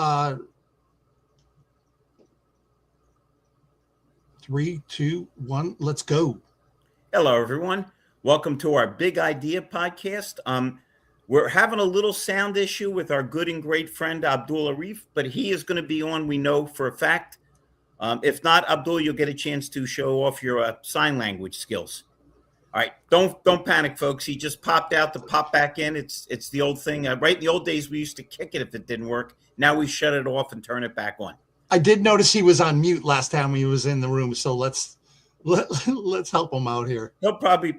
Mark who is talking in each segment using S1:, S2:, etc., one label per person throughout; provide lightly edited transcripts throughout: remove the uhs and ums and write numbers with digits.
S1: 3, 2, 1, let's go.
S2: Hello, everyone. Welcome to our Big Idea podcast. We're having a little sound issue with our good and great friend Abdul Aref, but he is going to be on, we know for a fact. If not, Abdul, you'll get a chance to show off your sign language skills. All right, don't panic, folks. He just popped out to pop back in. It's the old thing. Right in the old days, we used to kick it if it didn't work. Now we shut it off and turn it back on.
S1: I did notice he was on mute last time he was in the room, so let's help him out here.
S2: He'll probably.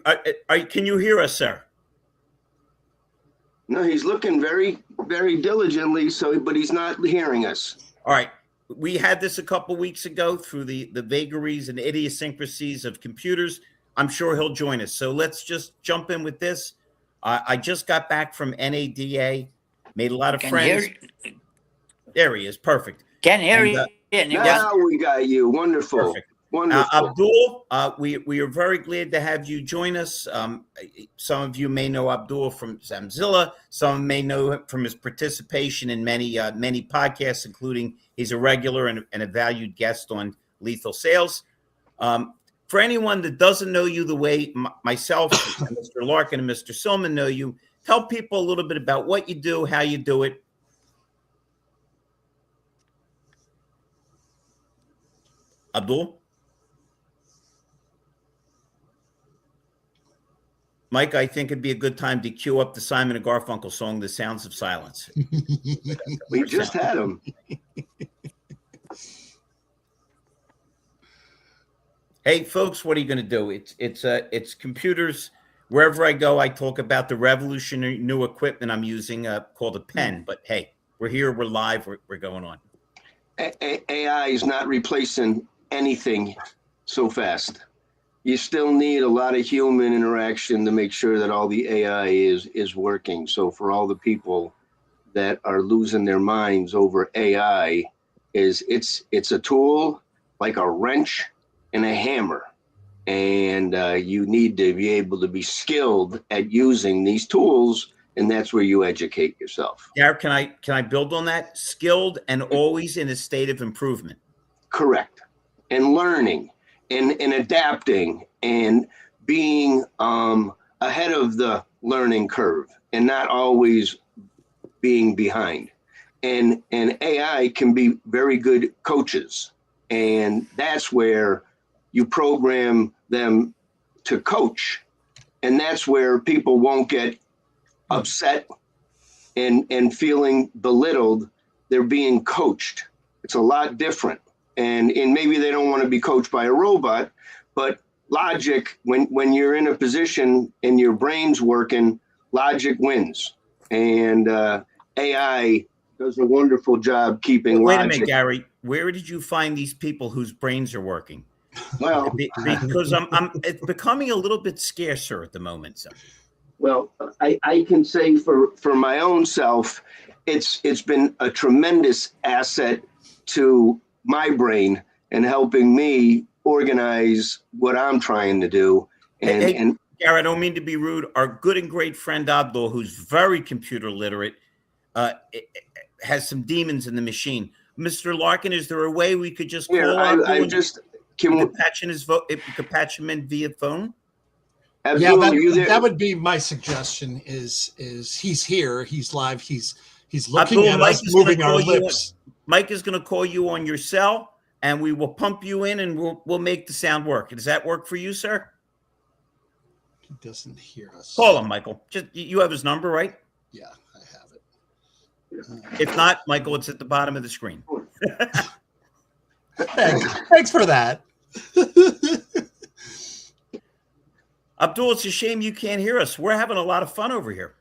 S2: Can you hear us, sir?
S3: No, he's looking very, very diligently. But he's not hearing us.
S2: All right. We had this a couple weeks ago through the vagaries and idiosyncrasies of computers. I'm sure he'll join us. So let's just jump in with this. I just got back from NADA, made a lot of friends. There he is. Perfect.
S4: Can hear you.
S3: Now we got you. Wonderful.
S2: Perfect.
S3: Wonderful.
S2: Abdul, we are very glad to have you join us. Some of you may know Abdul from Samzilla. Some may know him from his participation in many podcasts, including he's a regular and a valued guest on Lethal Sales. For anyone that doesn't know you the way myself, and Mr. Larkin and Mr. Silman know you, tell people a little bit about what you do, how you do it. Abdul? Mike, I think it'd be a good time to cue up the Simon and Garfunkel song, The Sounds of Silence.
S3: We just had him.
S2: Hey, folks, what are you going to do? It's computers. Wherever I go, I talk about the revolutionary new equipment I'm using called a pen. But hey, we're here. We're live. We're going on.
S3: AI is not replacing anything so fast. You still need a lot of human interaction to make sure that all the AI is working. So for all the people that are losing their minds over AI, it's a tool like a wrench and a hammer. And you need to be able to be skilled at using these tools, and that's where you educate yourself.
S2: Garrett, can I build on that? Skilled and always in a state of improvement.
S3: Correct. And learning and adapting and being ahead of the learning curve and not always being behind. And AI can be very good coaches. And that's where you program them to coach. And that's where people won't get upset and feeling belittled. They're being coached. It's a lot different. And maybe they don't want to be coached by a robot, but logic, when you're in a position and your brain's working, logic wins. And AI does a wonderful job keeping
S2: Wait
S3: logic.
S2: a minute, Gary. Where did you find these people whose brains are working?
S3: Well,
S2: because it's becoming a little bit scarcer at the moment. So.
S3: Well, I can say for my own self, it's been a tremendous asset to my brain and helping me organize what I'm trying to do. And
S2: Gary, I don't mean to be rude. Our good and great friend Abdul, who's very computer literate, has some demons in the machine. Mr. Larkin, is there a way we could just call Abdul? Could patch him in via phone?
S3: Abdul,
S1: that would be my suggestion. Is he's here? He's live. He's looking at us, moving our lips.
S2: Mike is going to call you on your cell, and we will pump you in, and we'll make the sound work. Does that work for you, sir?
S1: He doesn't hear us.
S2: Call him, Michael. Just you have his number, right?
S1: Yeah, I have it.
S2: If not, Michael, it's at the bottom of the screen.
S1: Thanks for that.
S2: Abdul, it's a shame you can't hear us. We're having a lot of fun over here.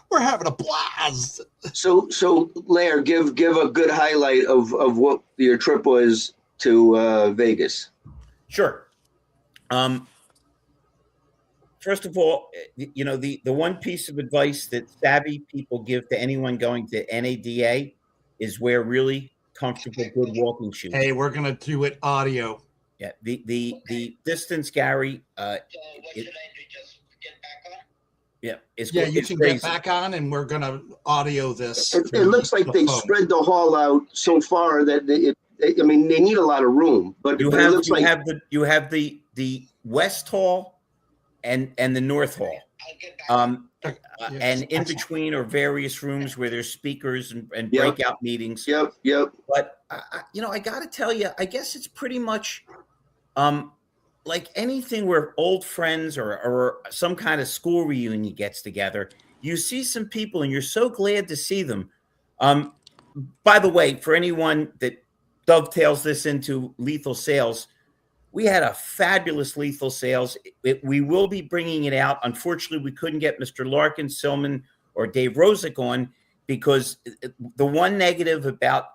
S1: We're having a blast.
S3: So Lair, give a good highlight of what your trip was to Vegas.
S2: Sure. First of all, the one piece of advice that savvy people give to anyone going to NADA is wear really comfortable, good walking shoes.
S1: Hey, we're gonna do it audio.
S2: Yeah, the distance, Gary.
S1: You can
S2: crazy.
S1: get back on, and we're gonna audio this.
S3: It looks like they spread the hall out so far that they need a lot of room, but
S2: you
S3: it looks
S2: have the West Hall and the North Hall. And in between are various rooms where there's speakers and breakout meetings.
S3: Yep.
S2: But I got to tell you, I guess it's pretty much like anything where old friends or some kind of school reunion gets together. You see some people, and you're so glad to see them. By the way, for anyone that dovetails this into Lethal Sales, we had a fabulous Lethal Sales. We will be bringing it out. Unfortunately, we couldn't get Mr. Larkin, Silman, or Dave Rosick on because the one negative about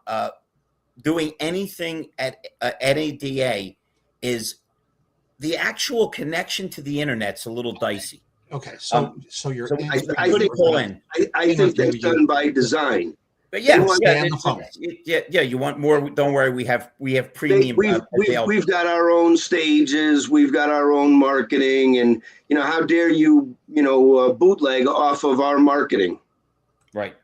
S2: doing anything at NADA is the actual connection to the internet's a little dicey.
S1: Okay, so you're.
S2: So
S3: I think that's done by design.
S2: But you want more. Don't worry, we have premium.
S3: We've got our own stages, we've got our own marketing, and how dare you bootleg off of our marketing?
S2: Right.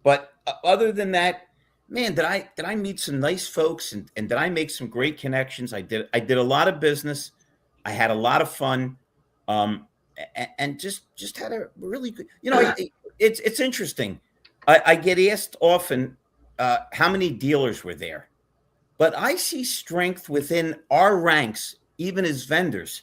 S2: But other than that, man, did I meet some nice folks and did I make some great connections? I did a lot of business. I had a lot of fun, and just had a really good. It's interesting. I get asked often how many dealers were there, but I see strength within our ranks, even as vendors.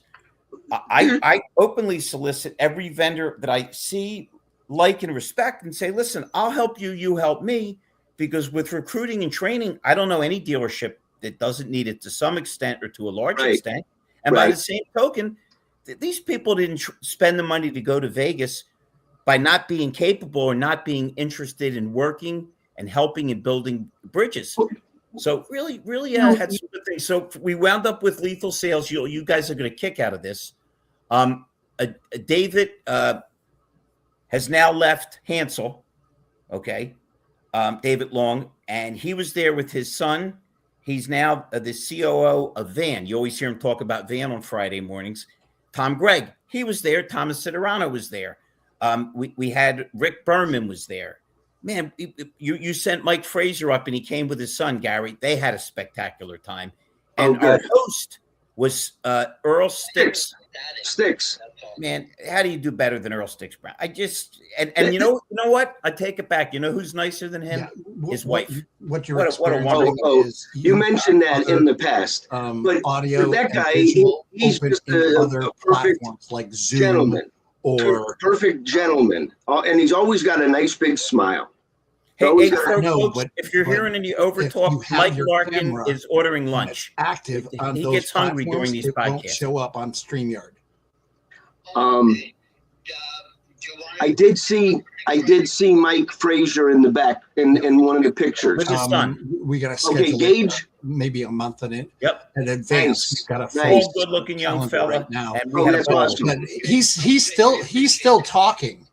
S2: I openly solicit every vendor that I see, like, and respect, and say, listen, I'll help you, you help me, because with recruiting and training, I don't know any dealership that doesn't need it to some extent or to a large extent. And by the same token, these people didn't spend the money to go to Vegas by not being capable or not being interested in working and helping and building bridges. So really had some good things. So we wound up with Lethal Sales. You guys are going to kick out of this. David has now left Hansel. Okay. David Long, and he was there with his son. He's now the COO of Van. You always hear him talk about Van on Friday mornings. Tom Gregg, he was there. Thomas Citarano was there. We had Rick Berman was there. Man, you sent Mike Fraser up, and he came with his son, Gary. They had a spectacular time. And our host was Earl Sticks. Man, how do you do better than Earl Sticks Brown? And you know what? I take it back. You know who's nicer than him? His wife.
S1: What
S2: a wonderful
S1: is
S3: you mentioned that in the past. But
S1: audio,
S3: that guy, he's just
S1: other
S3: a perfect
S1: platforms like Zoom
S3: gentleman.
S1: Or
S3: perfect gentleman, and he's always got a nice big smile.
S2: Folks, if you're hearing any overtalk, Mike Larkin is ordering lunch.
S1: Active on
S2: he
S1: those
S2: gets hungry during these podcasts.
S1: Won't show up on StreamYard.
S3: I did see Mike Fraser in the back in one of the pictures.
S2: With his son.
S1: We got to schedule Gage, maybe a month in advance. We've got a
S2: full good-looking young fella
S1: right now.
S2: And that's
S3: awesome.
S1: He's still talking,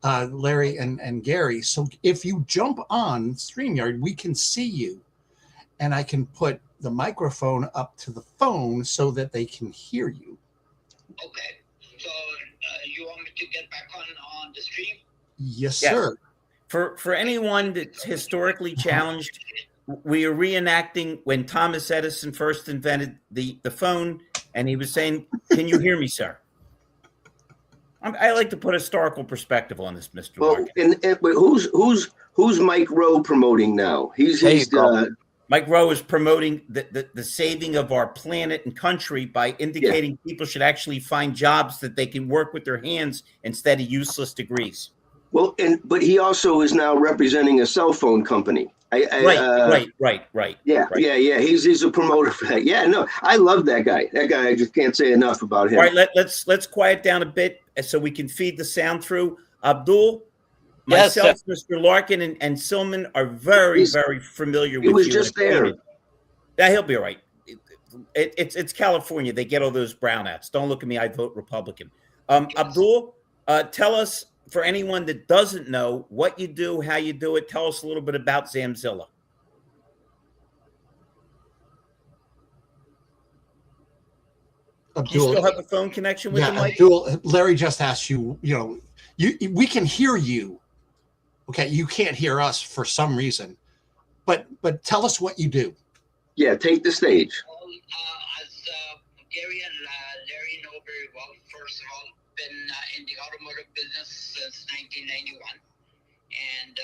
S1: Larry and Gary. So if you jump on StreamYard, we can see you, and I can put the microphone up to the phone so that they can hear you.
S4: Okay. So you want me to get back on the stream?
S1: Yes, sir.
S2: For anyone that's historically challenged, we are reenacting when Thomas Edison first invented the phone, and he was saying, "Can you hear me, sir?" I like to put historical perspective on this, Mr.
S3: Larkin. Who's Mike Rowe promoting now?
S2: Mike Rowe is promoting the saving of our planet and country by indicating people should actually find jobs that they can work with their hands instead of useless degrees.
S3: Well, but he also is now representing a cell phone company.
S2: Right.
S3: Yeah. He's a promoter for that. Yeah, no, I love that guy. That guy, I just can't say enough about him.
S2: All right, let's quiet down a bit so we can feed the sound through. Abdul, myself, Mr. Larkin, and Silman are very familiar with you.
S3: He was just there.
S2: Yeah, he'll be all right. It's California. They get all those brownouts. Don't look at me. I vote Republican. Abdul, tell us, for anyone that doesn't know what you do, how you do it, tell us a little bit about Zamzilla. You still
S1: Abdul,
S2: have a phone connection with
S1: yeah,
S2: the mic?
S1: Abdul, Larry just asked you, we can hear you. Okay, you can't hear us for some reason, but tell us what you do.
S3: Yeah, take the stage.
S4: Well, as Gary and Larry know very well, first of all, been in the automotive business since 1991, and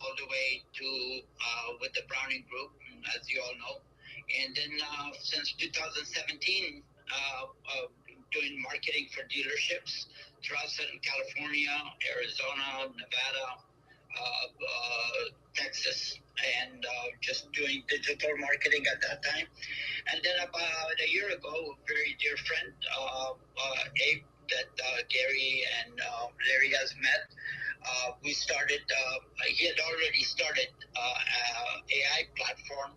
S4: all the way to with the Browning Group, as you all know. And then since 2017, doing marketing for dealerships throughout Southern California, Arizona, Nevada, Texas, and just doing digital marketing at that time. And then about a year ago, a very dear friend, Abe, that Gary and Larry has met, we started, he had already started AI platform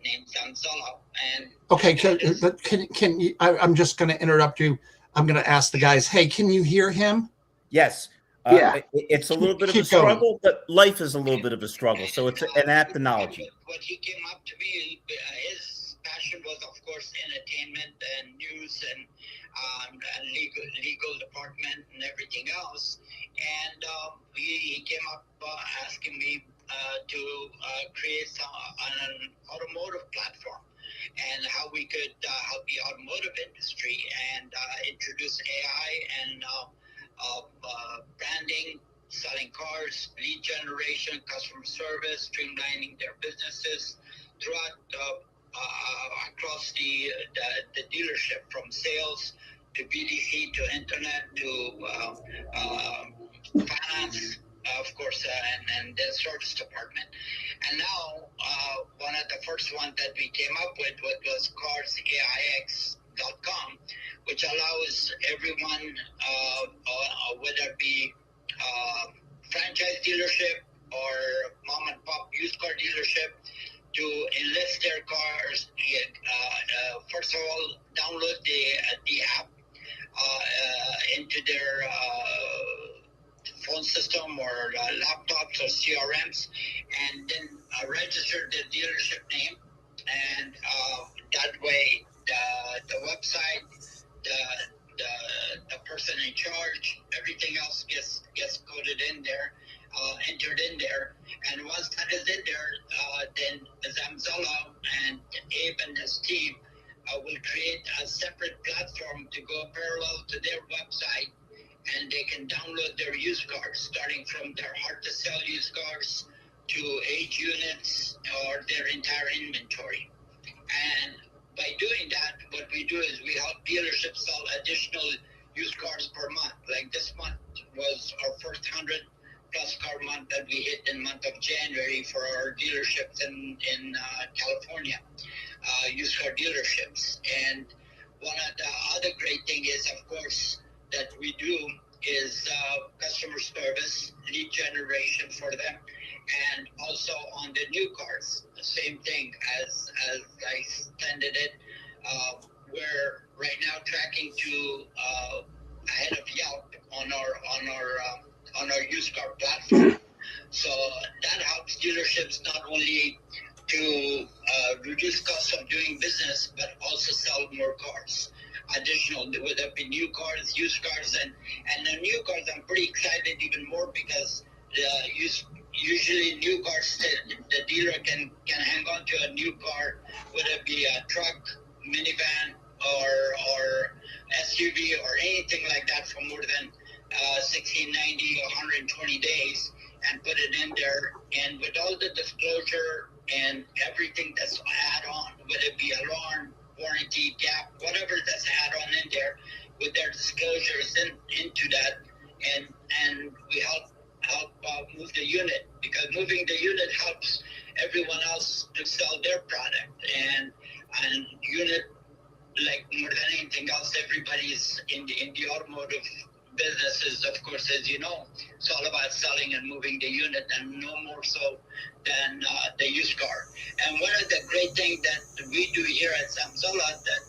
S4: named Zanzala. And
S1: Okay, can you, I'm just going to interrupt you. I'm going to ask the guys, hey, can you hear him?
S2: Yes.
S3: Yeah.
S2: It's a little bit of a
S1: Keep going.
S2: struggle, but life is a little bit of a struggle. So it's an apt analogy.
S4: What he came up to me, his passion was, of course, entertainment and news and legal department and everything else. And he came up asking me to create an automotive platform and how we could help the automotive industry and introduce AI and branding, selling cars, lead generation, customer service, streamlining their businesses throughout across the dealership, from sales to BDC to internet to finance, of course, and the service department. And now one of the first ones that we came up with was carsaix.com, which allows everyone, whether it be franchise dealership or mom and pop used car dealership, to enlist their cars. First of all, download the app into their phone system or laptops or CRMs, and then register the dealership name. And that way, the website, the person in charge, everything else gets coded in there, entered in there. And once that is in there, then Zamzala and Abe and his team will create a separate platform to go parallel to their website, and they can download their used cars, starting from their hard-to-sell used cars to age units or their entire inventory. And by doing that, what we do is we help dealerships sell additional used cars per month. Like this month was our first 100+ car month that we hit in the month of January for our dealerships in California, used car dealerships. And one of the other great thing is, of course, that we do is customer service, lead generation for them, and also on the new cars, the same thing as I extended it. We're right now tracking to ahead of Yelp on our used car platform. So that helps dealerships not only to reduce costs of doing business, but also sell more cars. Additional, whether it be new cars, used cars, and the new cars, I'm pretty excited even more because usually new cars, the dealer can hang on to a new car, whether it be a truck, minivan, or SUV or anything like that for more than 60, 90, 120 days, and put it in there. And with all the disclosure and everything that's add on, whether it be alarm, warranty, gap, whatever that's add on in there, with their disclosures into that, and we help move the unit, because moving the unit helps everyone else to sell their product. And unit, like more than anything else, everybody's in the automotive business is, of course, as you know, it's all about selling and moving the unit, and no more so than the used car. And one of the great things that we do here at Zamzala that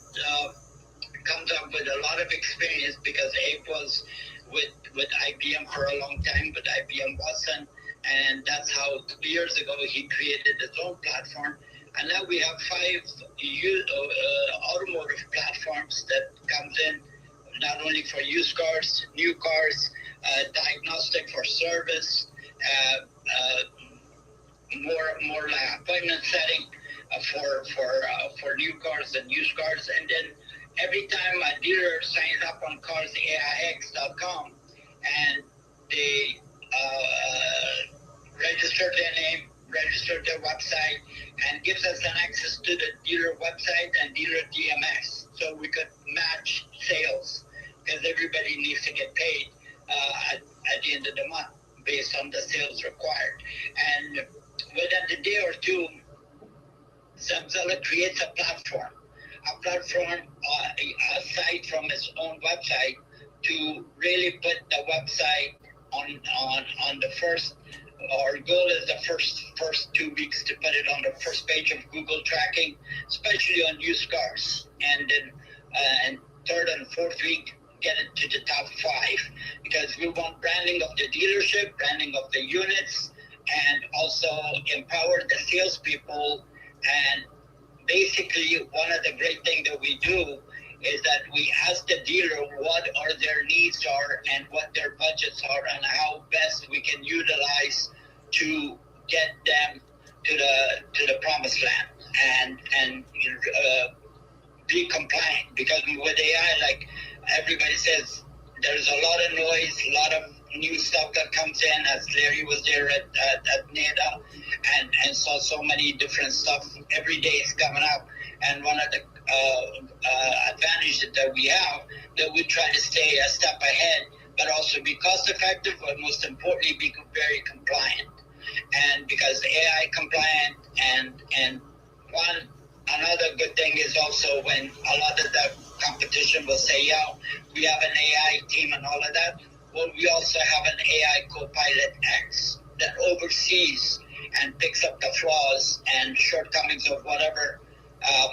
S4: comes up with a lot of experience, because Abe was with IBM for a long time, but IBM wasn't, and that's how 2 years ago he created his own platform. And now we have 5 automotive platforms that comes in not only for used cars, new cars, diagnostic for service, more like appointment setting for new cars and used cars. And then every time a dealer signs up on carsaix.com and they register their name, register their website, and gives us an access to the dealer website and dealer DMS, so we could match sales, because everybody needs to get paid at the end of the month based on the sales required. And within a day or two, Samzella creates a platform aside from its own website, to really put the website on the first. Our goal is the first 2 weeks to put it on the first page of Google tracking, especially on used cars, and then and third and fourth week get it to the top 5, because we want branding of the dealership, branding of the units, and also empower the salespeople. And basically, one of the great things that we do is that we ask the dealer what are their needs are and what their budgets are, and how best we can utilize to get them to the promised land and be compliant. Because with AI, like everybody says, there's a lot of noise, a lot of new stuff that comes in, as Larry was there at NADA and saw so many different stuff every day is coming up. And one of the advantages that we have, that we try to stay a step ahead, but also be cost effective, but most importantly, be very compliant. And because AI compliant, and another good thing is also when a lot of the competition will say, yeah, we have an AI team and all of that. Well, we also have an AI Copilot X that oversees and picks up the flaws and shortcomings of whatever a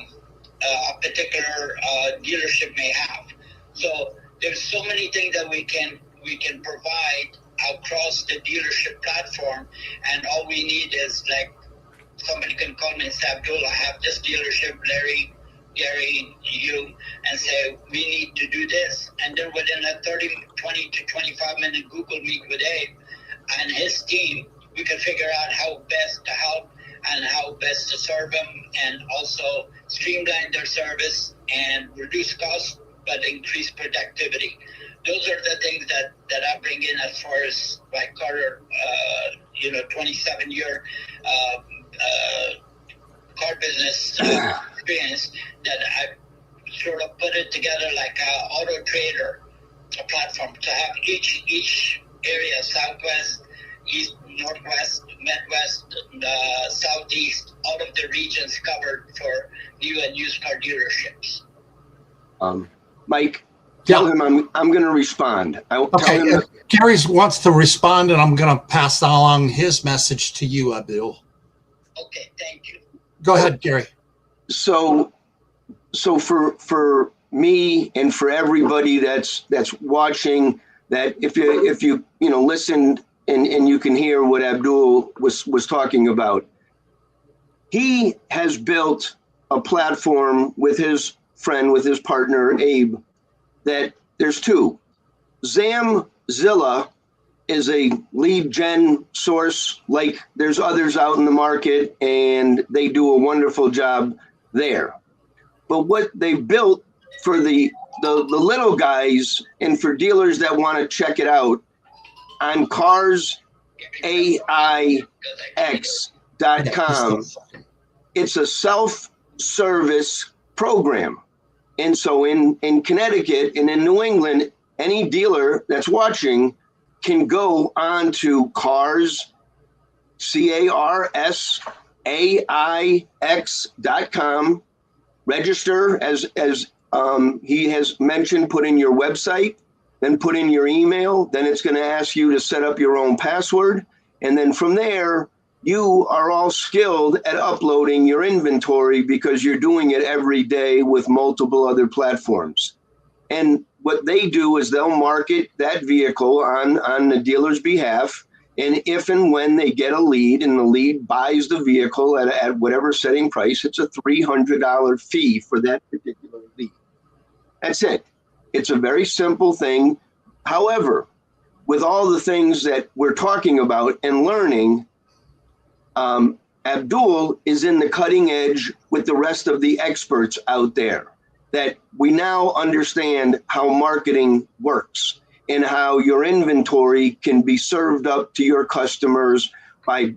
S4: particular dealership may have. So there's so many things that we can provide across the dealership platform, and all we need is, like, somebody can call me and say, Abdul, I have this dealership, Larry, Gary, you, and say, we need to do this. And then within a 20 to 25 minute Google Meet with Abe and his team, we can figure out how best to help and how best to serve them, and also streamline their service and reduce costs, but increase productivity. Those are the things that I bring in as far as my Carter, 27-year car business experience, that I sort of put it together like a auto trader, a platform to have each area, Southwest, East, Northwest, Midwest, Southeast, all of the regions covered for new and used car dealerships.
S3: Mike, tell him I'm going to respond. Tell him
S1: Gary wants to respond, and I'm going to pass along his message to you, Abdul.
S4: Okay, thank you.
S1: Go ahead, Gary.
S3: So for me and for everybody that's watching, that if you listened and you can hear what Abdul was talking about, he has built a platform with his friend, with his partner Abe, that there's 2. Zamzilla is a lead gen source, like there's others out in the market, and they do a wonderful job there. But what they built for the little guys and for dealers that want to check it out, on carsaix.com, it's a self-service program. And so in Connecticut and in New England, any dealer that's watching can go on to carsaix.com, register as he has mentioned, put in your website, then put in your email. Then it's going to ask you to set up your own password. And then from there, you are all skilled at uploading your inventory, because you're doing it every day with multiple other platforms. And what they do is they'll market that vehicle on the dealer's behalf, And if and when they get a lead and the lead buys the vehicle at whatever setting price, it's a $300 fee for that particular lead. That's it. It's a very simple thing. However, with all the things that we're talking about and learning, Abdul is in the cutting edge with the rest of the experts out there, that we now understand how marketing works and how your inventory can be served up to your customers by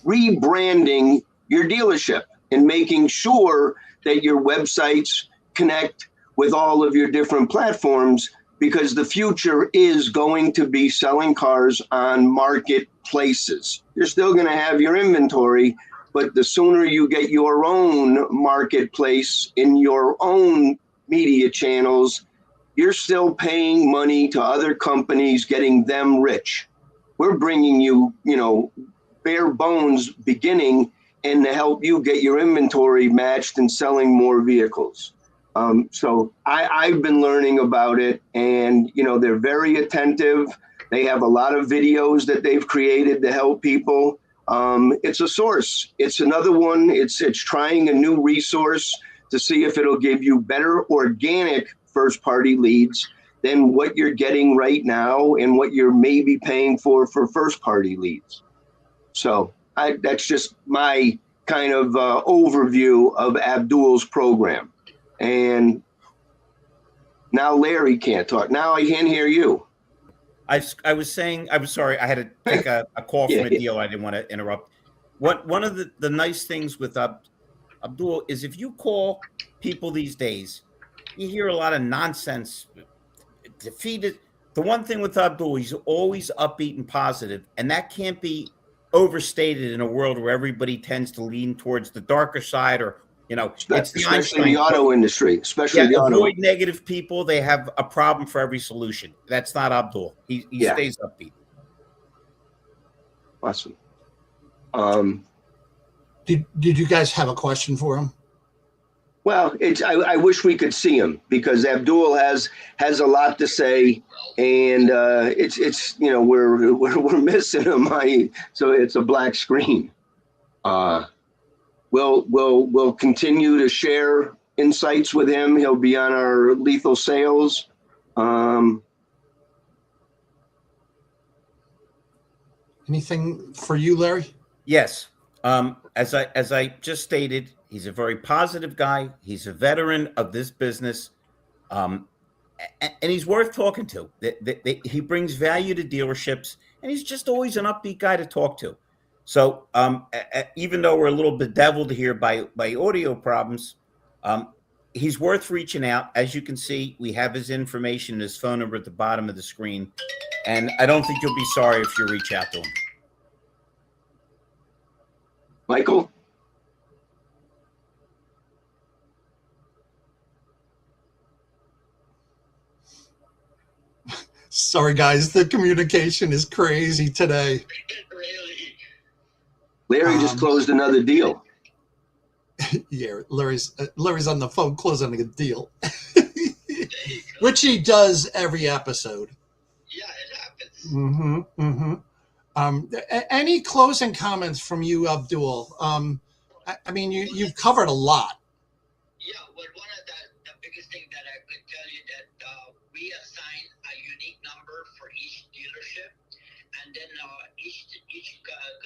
S3: rebranding your dealership and making sure that your websites connect with all of your different platforms, because the future is going to be selling cars on marketplaces. You're still going to have your inventory, but the sooner you get your own marketplace in your own media channels, you're still paying money to other companies, getting them rich. We're bringing you, bare bones beginning and to help you get your inventory matched and selling more vehicles. So I've been learning about it, and, they're very attentive. They have a lot of videos that they've created to help people. It's a source. It's another one. It's trying a new resource to see if it'll give you better organic first-party leads than what you're getting right now and what you're maybe paying for first-party leads. So that's just my kind of overview of Abdul's program. And now Larry can't talk. Now I can't hear you.
S2: I was saying, I'm sorry, I had to take a call from a deal. I didn't want to interrupt. One of the nice things with Abdul is if you call people these days, you hear a lot of nonsense, defeated. The one thing with Abdul, he's always upbeat and positive, and that can't be overstated in a world where everybody tends to lean towards the darker side, or it's
S3: especially the auto industry.
S2: Avoid negative people. They have a problem for every solution. That's not Abdul. He stays upbeat.
S3: Awesome.
S1: Did you guys have a question for him?
S3: Well, I wish we could see him, because Abdul has a lot to say, and it's we're missing him. So it's a black screen. We'll continue to share insights with him. He'll be on our lethal sales.
S1: Anything for you, Larry?
S2: Yes. As I just stated, he's a very positive guy. He's a veteran of this business, and he's worth talking to. He brings value to dealerships, and he's just always an upbeat guy to talk to. So even though we're a little bedeviled here by audio problems, he's worth reaching out. As you can see, we have his information, his phone number at the bottom of the screen, and I don't think you'll be sorry if you reach out to him.
S3: Michael?
S1: Sorry, guys. The communication is crazy today.
S3: Larry just closed another deal.
S1: Yeah, Larry's on the phone closing a deal, which he does every episode.
S4: Yeah, it happens.
S1: Any closing comments from you, Abdul? I mean, you've covered a lot.
S4: Yeah, well, one of the biggest thing that I could tell you that we assign a unique number for each dealership, and then each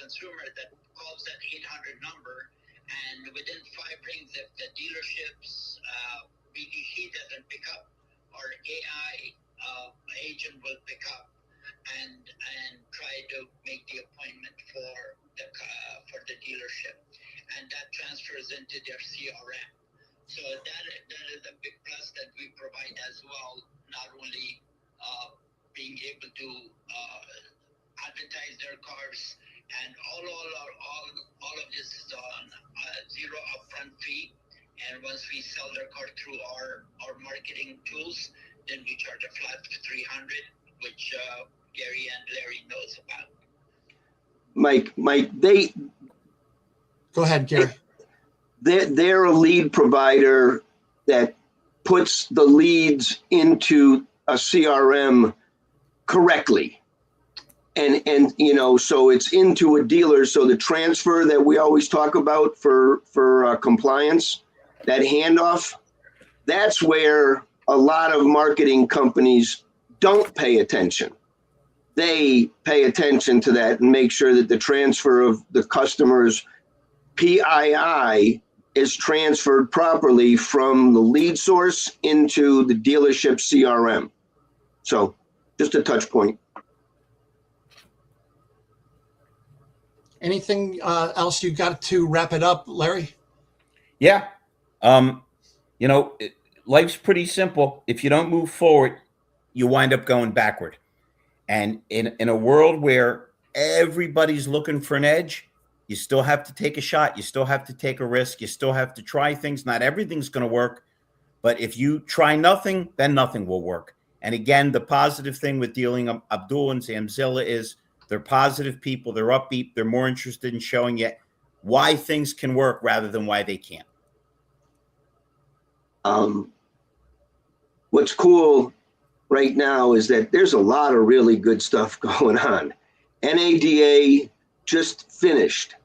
S4: consumer that calls that 800 number, and within 5 rings, if the dealership's BDC doesn't pick up, our AI agent will pick up and try to make the appointment for the dealership, and that transfers into their CRM. So that is a big plus that we provide as well. Not only being able to advertise their cars, and all of this is on zero upfront fee. And once we sell their car through our marketing tools, then we charge a flat $300, which Gary and Larry knows about.
S3: Mike,
S1: Go ahead, Gary.
S3: They're a lead provider that puts the leads into a CRM correctly. and you know, so it's into a dealer. So the transfer that we always talk about for compliance, that handoff, that's where a lot of marketing companies don't pay attention. They pay attention to that and make sure that the transfer of the customer's PII is transferred properly from the lead source into the dealership CRM. So just a touch point.
S1: Anything else you got to wrap it up, Larry?
S2: Yeah. You know, life's pretty simple. If you don't move forward, you wind up going backward. And in a world where everybody's looking for an edge, you still have to take a shot. You still have to take a risk. You still have to try things. Not everything's going to work. But if you try nothing, then nothing will work. And again, the positive thing with dealing Abdul and Zamzilla is they're positive people. They're upbeat. They're more interested in showing you why things can work rather than why they can't.
S3: What's cool right now is that there's a lot of really good stuff going on. NADA just finished.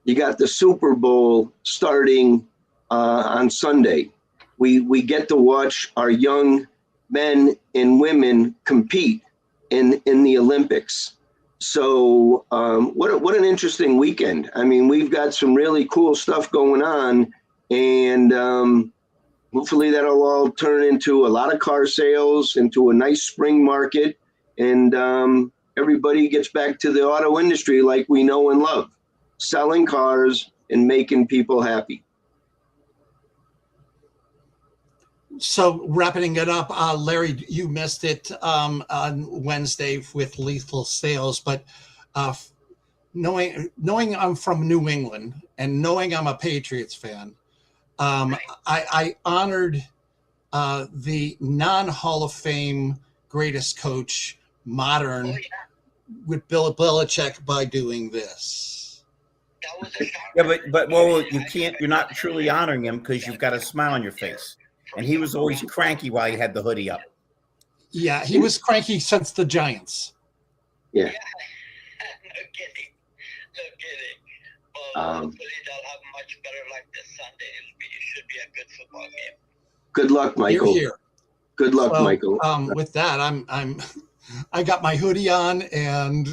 S3: You got the Super Bowl starting on Sunday. We get to watch our young men and women compete in the Olympics. So what an interesting weekend. I mean, we've got some really cool stuff going on, and hopefully that'll all turn into a lot of car sales, into a nice spring market, and everybody gets back to the auto industry like we know and love, selling cars and making people happy.
S1: So wrapping it up, Larry, you missed it on Wednesday with Lethal Sales, but knowing I'm from New England and knowing I'm a Patriots fan, I honored the non-Hall of Fame greatest coach, modern, with Bill Belichick by doing this.
S2: Yeah, but well, you can't. You're not truly honoring him because you've got a smile on your face. And he was always cranky while he had the hoodie up.
S1: Yeah, he was cranky since the Giants.
S3: Yeah.
S4: No kidding. Hopefully they'll have much better luck this Sunday. It should be a good football game.
S3: Good luck, Michael.
S1: Here.
S3: Good luck,
S1: So,
S3: Michael.
S1: With that, I got my hoodie on and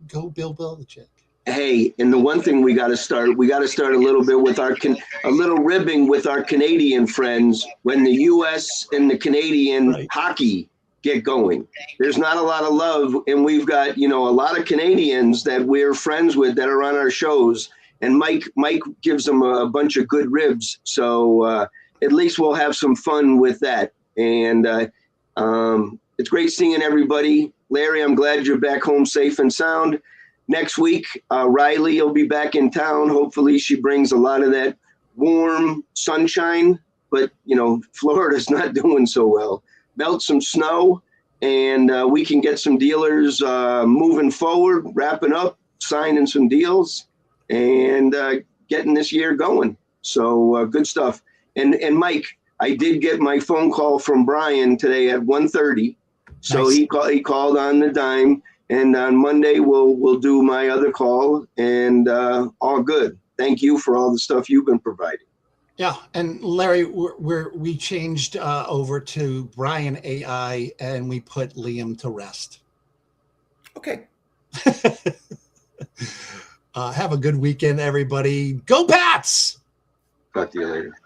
S1: go Bill Belichick.
S3: Hey, and the one thing we got to start a little bit with a little ribbing with our Canadian friends when the U.S. and the Canadian hockey get going. There's not a lot of love, and we've got, you know, a lot of Canadians that we're friends with that are on our shows, and Mike gives them a bunch of good ribs. So at least we'll have some fun with that. And it's great seeing everybody. Larry, I'm glad you're back home safe and sound. Next week, Riley will be back in town. Hopefully she brings a lot of that warm sunshine, but, you know, Florida's not doing so well. Melt some snow, and we can get some dealers moving forward, wrapping up, signing some deals, and getting this year going. So good stuff. And Mike, I did get my phone call from Brian today at 1:30. So nice. He called on the dime. And on Monday, we'll do my other call, and all good. Thank you for all the stuff you've been providing.
S1: Yeah, and Larry, we changed over to Brian AI, and we put Liam to rest.
S2: Okay.
S1: Have a good weekend, everybody. Go Pats!
S3: Talk to you later.